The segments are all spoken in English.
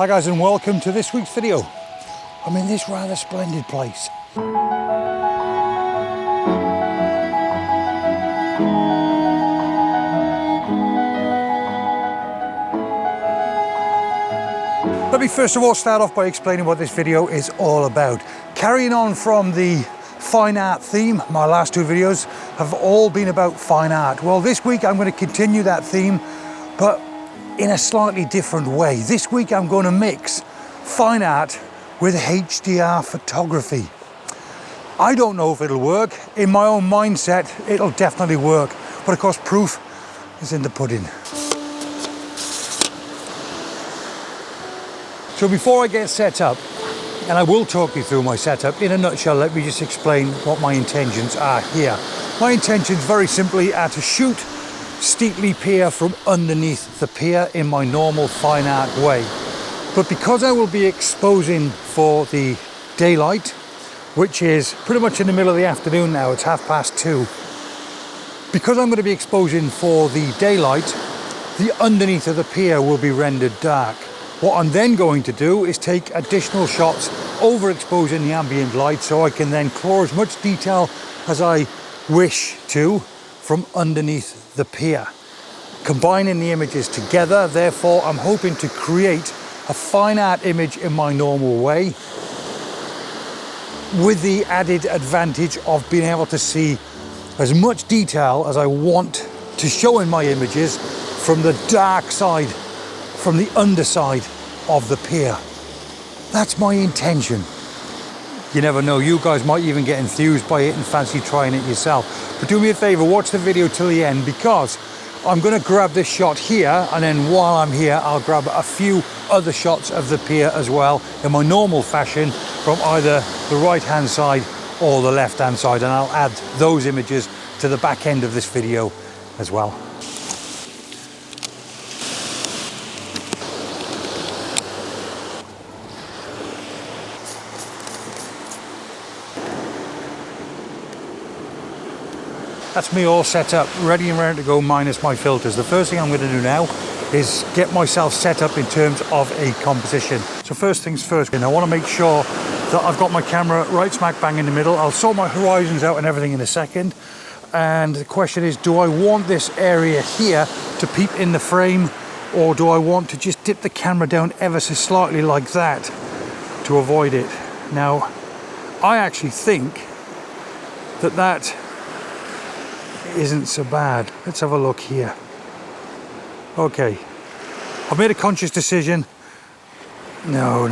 Hi guys, and welcome to this week's video. I'm in this rather splendid place. Let me first of all start off by explaining what this video is all about. Carrying on from the fine art theme, my last two videos have all been about fine art. Well, this week I'm going to continue that theme, but in a slightly different way. This week I'm going to mix fine art with HDR photography. I don't know if it'll work. In my own mindset, it'll definitely work. But of course, proof is in the pudding. So before I get set up, and I will talk you through my setup, in a nutshell, let me just explain what my intentions are here. My intentions very simply are to shoot Steetley Pier from underneath the pier in my normal fine art way. But because I will be exposing for the daylight, which is pretty much in the middle of the afternoon now, it's 2:30. Because I'm going to be exposing for the daylight, the underneath of the pier will be rendered dark. What I'm then going to do is take additional shots overexposing the ambient light so I can then claw as much detail as I wish to from underneath the pier. Combining the images together, therefore I'm hoping to create a fine art image in my normal way with the added advantage of being able to see as much detail as I want to show in my images from the dark side, from the underside of the pier. That's my intention. You never know, you guys might even get enthused by it and fancy trying it yourself. But do me a favor, watch the video till the end, because I'm going to grab this shot here, and then while I'm here I'll grab a few other shots of the pier as well in my normal fashion from either the right hand side or the left hand side, and I'll add those images to the back end of this video as well. That's me all set up, ready and ready to go, minus my filters. The first thing I'm going to do now is get myself set up in terms of a composition. So first things first, I want to make sure that I've got my camera right smack bang in the middle. I'll sort my horizons out and everything in a second. And the question is, do I want this area here to peep in the frame, or do I want to just dip the camera down ever so slightly like that to avoid it? Now, I actually think that that isn't so bad. Let's have a look here. Okay, I've made a conscious decision. No.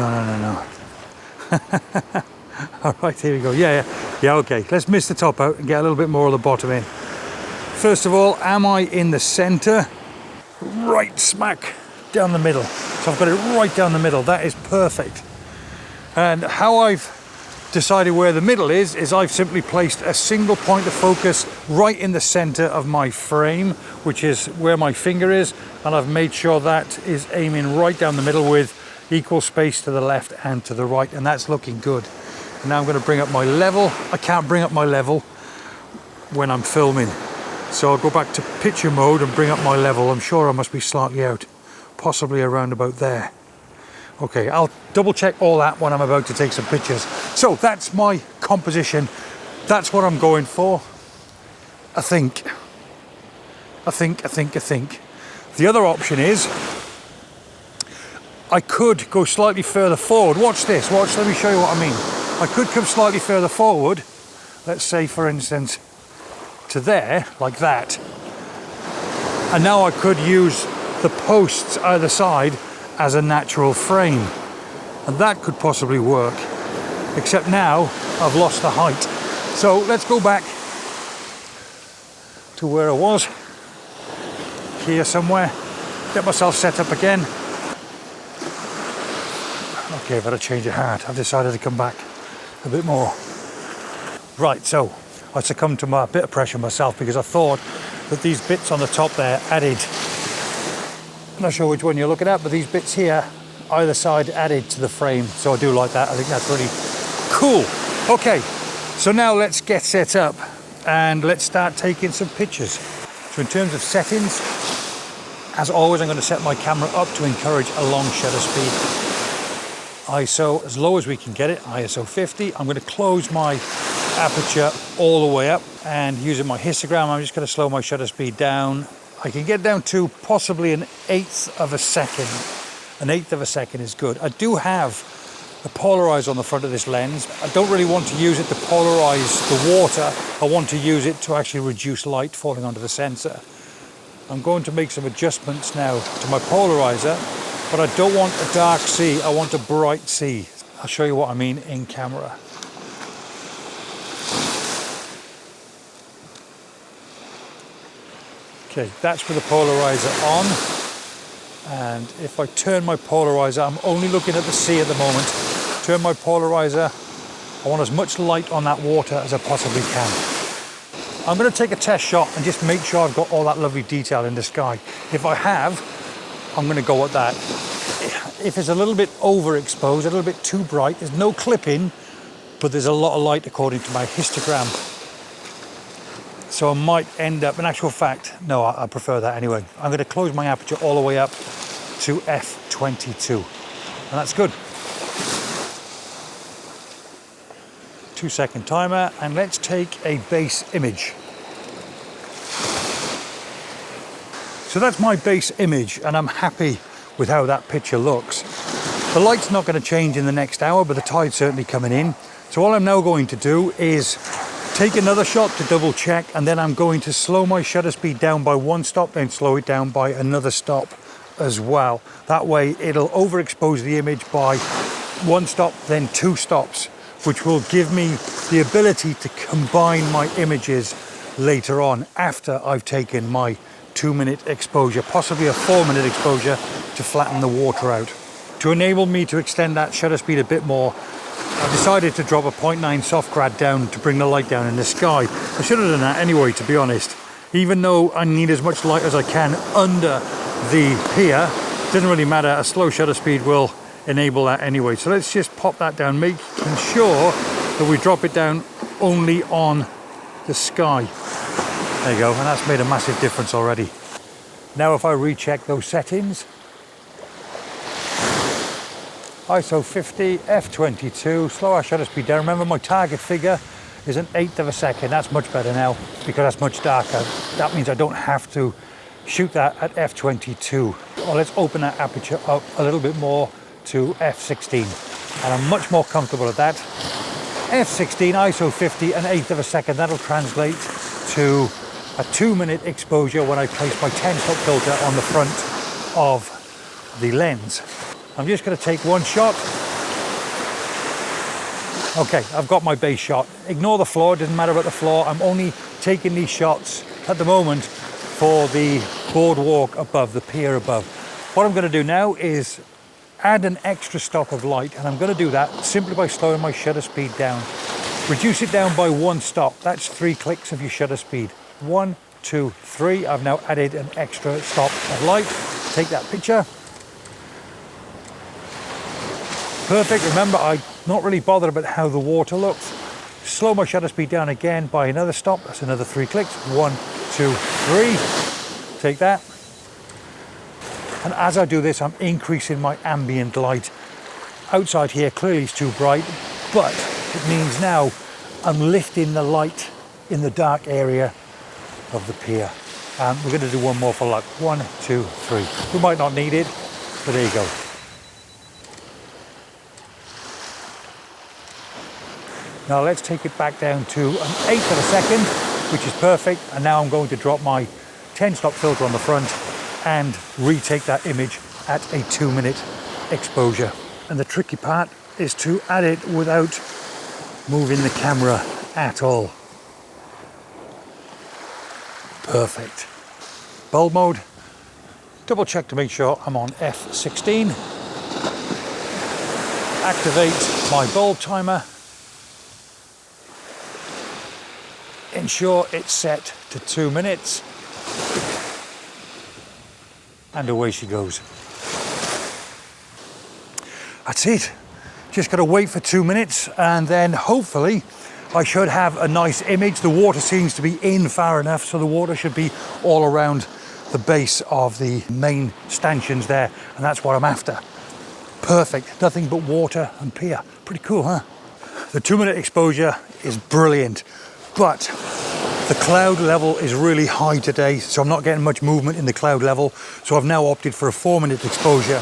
All right, here we go. Yeah, okay. Let's miss the top out and get a little bit more of the bottom in. First of all, am I in the center? Right smack down the middle. So I've got it right down the middle. That is perfect. And how I've decided where the middle is I've simply placed a single point of focus right in the center of my frame, which is where my finger is, and I've made sure that is aiming right down the middle with equal space to the left and to the right, and that's looking good. And now I'm going to bring up my level. I can't bring up my level when I'm filming, so I'll go back to picture mode and bring up my level. I'm sure I must be slightly out, possibly around about there. Okay, I'll double check all that when I'm about to take some pictures. So that's my composition. That's what I'm going for. I think. The other option is I could go slightly further forward. Watch this, let me show you what I mean. I could come slightly further forward. Let's say, for instance, to there, like that. And now I could use the posts either side as a natural frame, and that could possibly work, except now I've lost the height. So let's go back to where I was, here somewhere, get myself set up again. Okay, I've had a change of heart. I've decided to come back a bit more. Right, so I succumbed to a bit of pressure myself, because I thought that these bits on the top there added, I'm not sure which one you're looking at, but these bits here, either side, added to the frame. So I do like that. I think that's really cool. Okay, so now let's get set up and let's start taking some pictures. So in terms of settings, as always, I'm going to set my camera up to encourage a long shutter speed. ISO as low as we can get it, ISO 50. I'm going to close my aperture all the way up, and using my histogram, I'm just going to slow my shutter speed down. I can get down to possibly an eighth of a second. An eighth of a second is good. I do have a polarizer on the front of this lens. I don't really want to use it to polarize the water. I want to use it to actually reduce light falling onto the sensor. I'm going to make some adjustments now to my polarizer, but I don't want a dark sea, I want a bright sea. I'll show you what I mean in camera. Okay, that's with the polarizer on. And if I turn my polarizer, I'm only looking at the sea at the moment. Turn my polarizer, I want as much light on that water as I possibly can. I'm going to take a test shot and just make sure I've got all that lovely detail in the sky. If I have, I'm going to go at that. If it's a little bit overexposed, a little bit too bright, there's no clipping, but there's a lot of light according to my histogram. So I might end up, in actual fact, no, I prefer that anyway. I'm going to close my aperture all the way up to f22, and that's good. 2-second timer, and let's take a base image. So that's my base image, and I'm happy with how that picture looks. The light's not going to change in the next hour, but the tide's certainly coming in. So all I'm now going to do is take another shot to double check, and then I'm going to slow my shutter speed down by 1 stop, then slow it down by another stop as well. That way it'll overexpose the image by 1 stop, then 2 stops, which will give me the ability to combine my images later on after I've taken my 2-minute exposure, possibly a 4-minute exposure to flatten the water out. To enable me to extend that shutter speed a bit more, I've decided to drop a 0.9 soft grad down to bring the light down in the sky. I should have done that anyway, to be honest. Even though I need as much light as I can under the pier, it doesn't really matter, a slow shutter speed will enable that anyway. So let's just pop that down, making sure that we drop it down only on the sky. There you go, and that's made a massive difference already. Now if I recheck those settings, ISO 50, f22, slow our shutter speed down. Remember, my target figure is an eighth of a second. That's much better now because that's much darker. That means I don't have to shoot that at f22. Well, let's open that aperture up a little bit more to f16, and I'm much more comfortable at that. f16, ISO 50, an eighth of a second. That'll translate to a 2-minute exposure when I place my 10-stop filter on the front of the lens. I'm just going to take 1 shot. Okay, I've got my base shot. Ignore the floor, it doesn't matter about the floor. I'm only taking these shots at the moment for the boardwalk above, the pier above. What I'm going to do now is add an extra stop of light, and I'm going to do that simply by slowing my shutter speed down. Reduce it down by 1 stop. That's 3 clicks of your shutter speed. 1, 2, 3. I've now added an extra stop of light. Take that picture. Perfect. Remember, I'm not really bothered about how the water looks. Slow my shutter speed down again by another stop. That's another 3 clicks. 1, 2, 3. Take that. And as I do this, I'm increasing my ambient light. Outside here, clearly it's too bright, but it means now I'm lifting the light in the dark area of the pier. And we're going to do one more for luck. 1, 2, 3. We might not need it, but there you go. Now let's take it back down to an eighth of a second, which is perfect. And now I'm going to drop my 10-stop filter on the front and retake that image at a 2-minute exposure. And the tricky part is to add it without moving the camera at all. Perfect. Bulb mode. Double check to make sure I'm on f16. Activate my bulb timer. Ensure it's set to 2 minutes. And away she goes. That's it. Just got to wait for 2 minutes, and then hopefully I should have a nice image. The water seems to be in far enough, so the water should be all around the base of the main stanchions there, and that's what I'm after. perfect. Nothing but water and pier. Pretty cool, huh? The 2-minute exposure is brilliant, but the cloud level is really high today, so I'm not getting much movement in the cloud level. So I've now opted for a 4-minute exposure.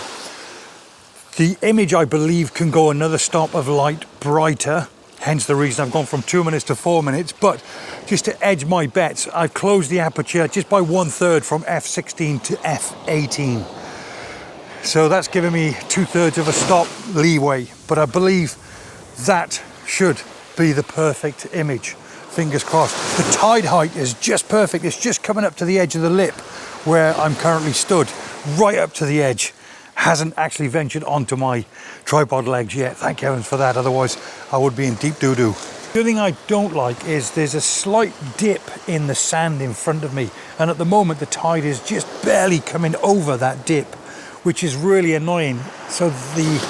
The image, I believe, can go another stop of light brighter, hence the reason I've gone from 2 minutes to 4 minutes. But just to edge my bets, I've closed the aperture just by 1/3 from f16 to f18. So that's giving me 2/3 of a stop leeway, but I believe that should be the perfect image. Fingers crossed. The tide height is just perfect. It's just coming up to the edge of the lip where I'm currently stood, right up to the edge. Hasn't actually ventured onto my tripod legs yet. Thank heavens for that, otherwise I would be in deep doo-doo. The other thing I don't like is there's a slight dip in the sand in front of me, and at the moment the tide is just barely coming over that dip, which is really annoying. So the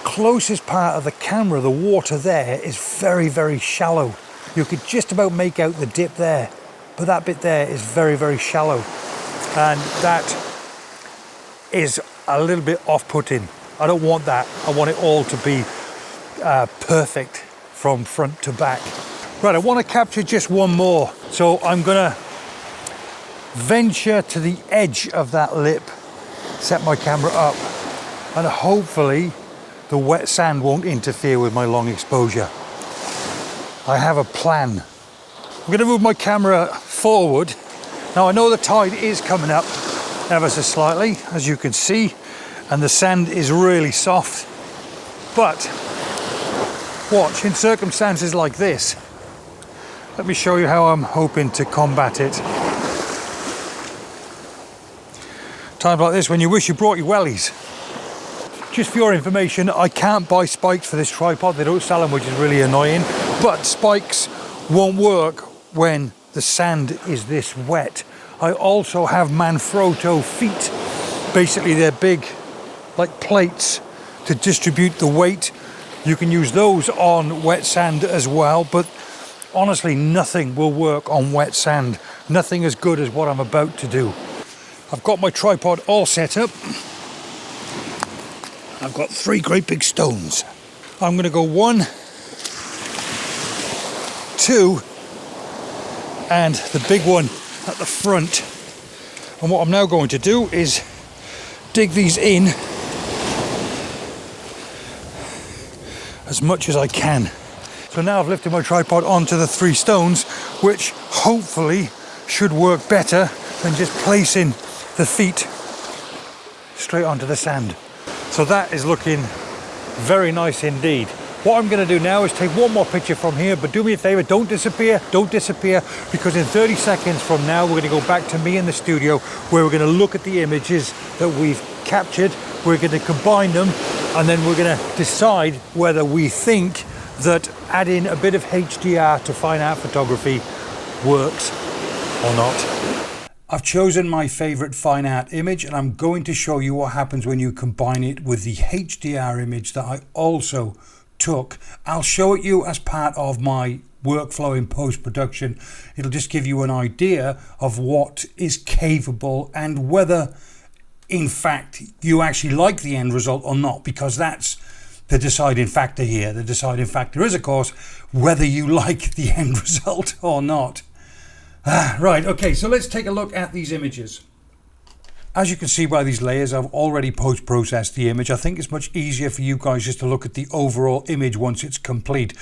closest part of the camera, the water there, is very, very shallow. You could just about make out the dip there, but that bit there is very, very shallow, and that is a little bit off-putting. I don't want that. I want it all to be perfect from front to back. Right, I want to capture just one more, so I'm gonna venture to the edge of that lip, set my camera up, and hopefully the wet sand won't interfere with my long exposure. I have a plan. I'm going to move my camera forward. Now I know the tide is coming up ever so slightly, as you can see, and the sand is really soft. But watch, in circumstances like this, let me show you how I'm hoping to combat it. Times like this when you wish you brought your wellies. Just for your information, I can't buy spikes for this tripod. They don't sell them, which is really annoying. But spikes won't work when the sand is this wet. I also have Manfrotto feet. Basically, they're big, like plates, to distribute the weight. You can use those on wet sand as well, but honestly, nothing will work on wet sand. Nothing as good as what I'm about to do. I've got my tripod all set up. I've got 3 great big stones. I'm going to go 1, 2, and the big one at the front. And what I'm now going to do is dig these in as much as I can. So now I've lifted my tripod onto the 3 stones, which hopefully should work better than just placing the feet straight onto the sand. So that is looking very nice indeed. What I'm going to do now is take one more picture from here, but do me a favor, don't disappear, because in 30 seconds from now we're going to go back to me in the studio, where we're going to look at the images that we've captured, we're going to combine them, and then we're going to decide whether we think that adding a bit of HDR to fine art photography works or not. I've chosen my favorite fine art image, and I'm going to show you what happens when you combine it with the HDR image that I also took. I'll show it you as part of my workflow in post-production. It'll just give you an idea of what is capable and whether in fact you actually like the end result or not, because that's the deciding factor here. The deciding factor is, of course, whether you like the end result or not. Right, okay, so let's take a look at these images. As you can see by these layers, I've already post-processed the image. I think it's much easier for you guys just to look at the overall image once it's complete.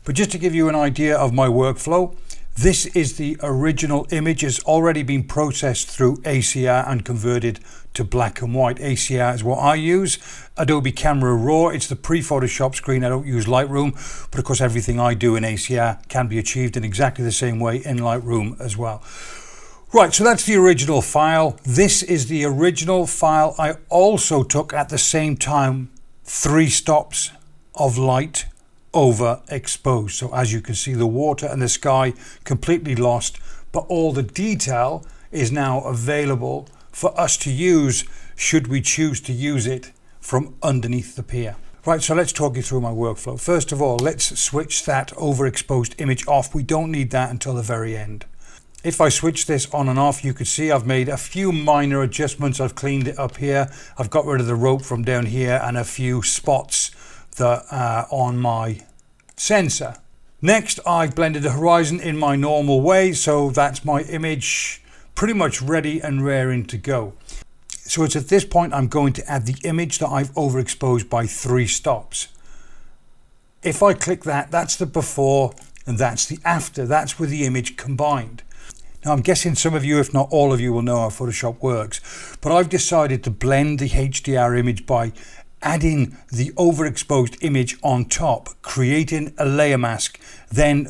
But just to give you an idea of my workflow, this is the original image. It's already been processed through ACR and converted to black and white. ACR is what I use. Adobe Camera Raw, it's the pre-Photoshop screen. I don't use Lightroom, but of course everything I do in ACR can be achieved in exactly the same way in Lightroom as well. Right, so that's the original file. This is the original file. I also took at the same time 3 stops of light overexposed. So as you can see, the water and the sky completely lost, but all the detail is now available for us to use should we choose to use it from underneath the pier. Right, so let's talk you through my workflow. First of all, let's switch that overexposed image off. We don't need that until the very end. If I switch this on and off, you could see I've made a few minor adjustments. I've cleaned it up here. I've got rid of the rope from down here and a few spots that are on my sensor. Next, I've blended the horizon in my normal way, so that's my image pretty much ready and raring to go. So it's at this point I'm going to add the image that I've overexposed by 3 stops. If I click that, that's the before and that's the after. That's with the image combined. Now I'm guessing some of you, if not all of you, will know how Photoshop works, but I've decided to blend the HDR image by adding the overexposed image on top, creating a layer mask, then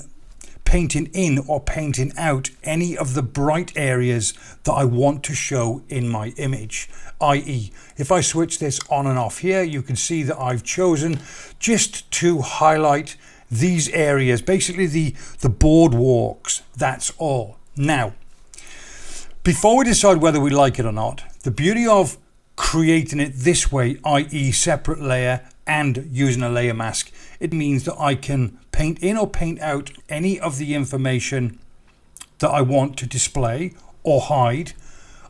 painting in or painting out any of the bright areas that I want to show in my image. i.e., if I switch this on and off here, you can see that I've chosen just to highlight these areas, basically the boardwalks, that's all. Now, before we decide whether we like it or not, the beauty of creating it this way, i.e. separate layer and using a layer mask, it means that I can paint in or paint out any of the information that I want to display or hide.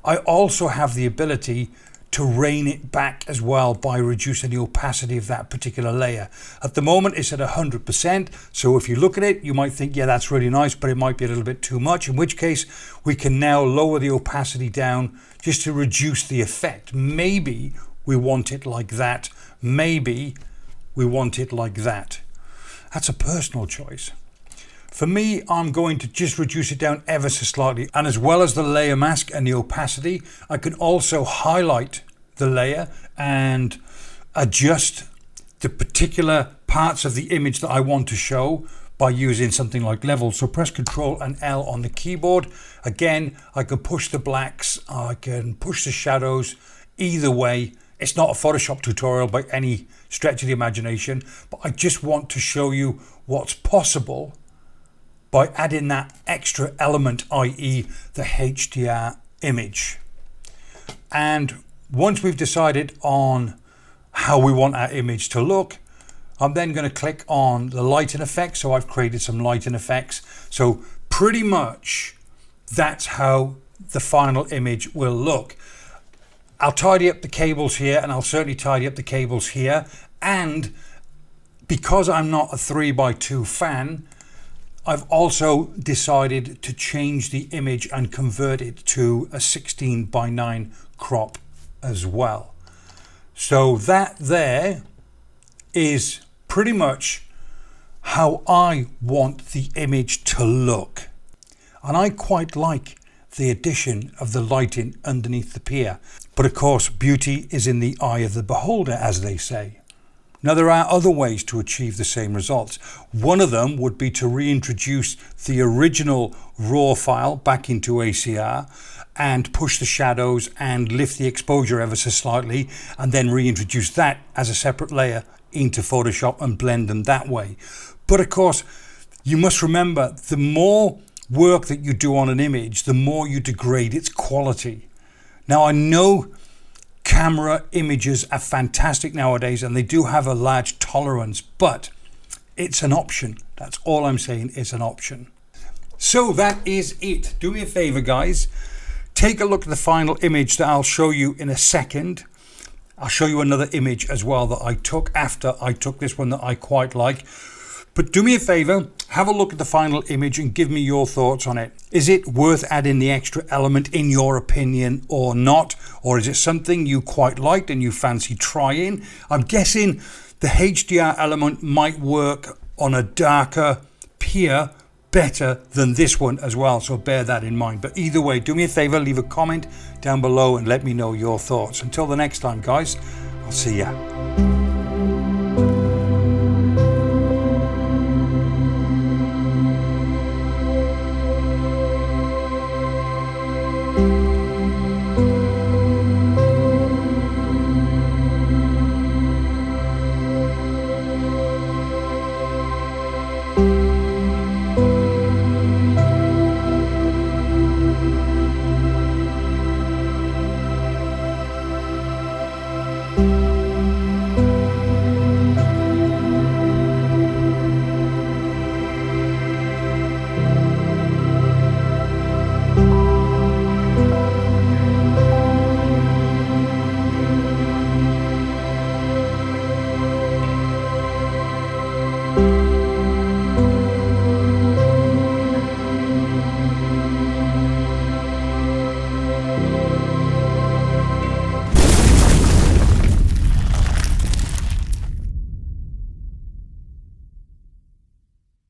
I also have the ability to rein it back as well by reducing the opacity of that particular layer. At the moment it's at 100%, so if you look at it you might think, yeah, that's really nice, but it might be a little bit too much, in which case we can now lower the opacity down just to reduce the effect. Maybe we want it like that, maybe we want it like that. That's a personal choice. For me, I'm going to just reduce it down ever so slightly, and as well as the layer mask and the opacity, I can also highlight the layer and adjust the particular parts of the image that I want to show by using something like level. So press Ctrl and L on the keyboard. Again, I can push the blacks, I can push the shadows. Either way, it's not a Photoshop tutorial by any stretch of the imagination, but I just want to show you what's possible by adding that extra element, i.e. the HDR image. And once we've decided on how we want our image to look, I'm then going to click on the lighting effects. So I've created some lighting effects. So pretty much that's how the final image will look. I'll tidy up the cables here, and I'll certainly tidy up the cables here. And because I'm not a 3x2 fan, I've also decided to change the image and convert it to a 16:9 crop as well. So that there is pretty much how I want the image to look. And I quite like the addition of the lighting underneath the pier. But of course, beauty is in the eye of the beholder, as they say. Now, there are other ways to achieve the same results. One of them would be to reintroduce the original raw file back into ACR and push the shadows and lift the exposure ever so slightly, and then reintroduce that as a separate layer into Photoshop and blend them that way. But of course, you must remember, the more work that you do on an image, the more you degrade its quality. Now, I know camera images are fantastic nowadays and they do have a large tolerance, but it's an option. That's all I'm saying, it's an option. So that is it. Do me a favor, guys. Take a look at the final image that I'll show you in a second. I'll show you another image as well that I took after I took this one that I quite like. But do me a favor, have a look at the final image and give me your thoughts on it. Is it worth adding the extra element in your opinion or not? Or is it something you quite liked and you fancy trying? I'm guessing the HDR element might work on a darker pier better than this one as well, so bear that in mind. But either way, do me a favor, leave a comment down below and let me know your thoughts. Until the next time, guys, I'll see ya.